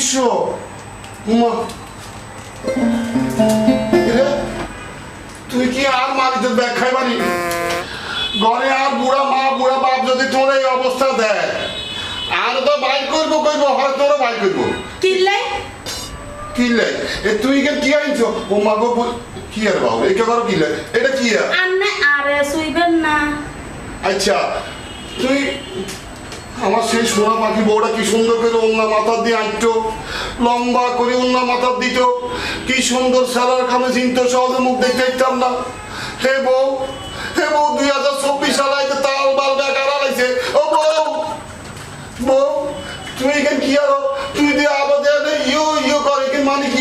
200 উমা তুই কি আর মালিকের ব্যাগ খাইবানি ঘরে আর বুড়া মা বুড়া বাপ যদি তোর এই অবস্থা দেয় আর তো বাইর করবো হয় তোরও বাইর করবো কিল্লাই কিল্লাই তুই কি আনছো ও মা গো কি আর বাবু এটা করো কিল্লাই এটা কি আর আন্নে আরে শুইবেন না আচ্ছা তুই আমার সেই সোনা পাখি বউটা কি সুন্দর করে ওন্না মাথার দিয়ে আঁকতো লম্বা করে ওন্না মাথার দিত কি সুন্দর সালার খামে চিনতো সহজে মুখ দেখতে ইচ্ছাম না হে বউ 2024 সালে তাল বাল বেকার আলাইছে ও বউ বউ তুই এখানে কি আরো তুই দিয়ে আবার ইয়ো ইয়ো করে কি মানে কি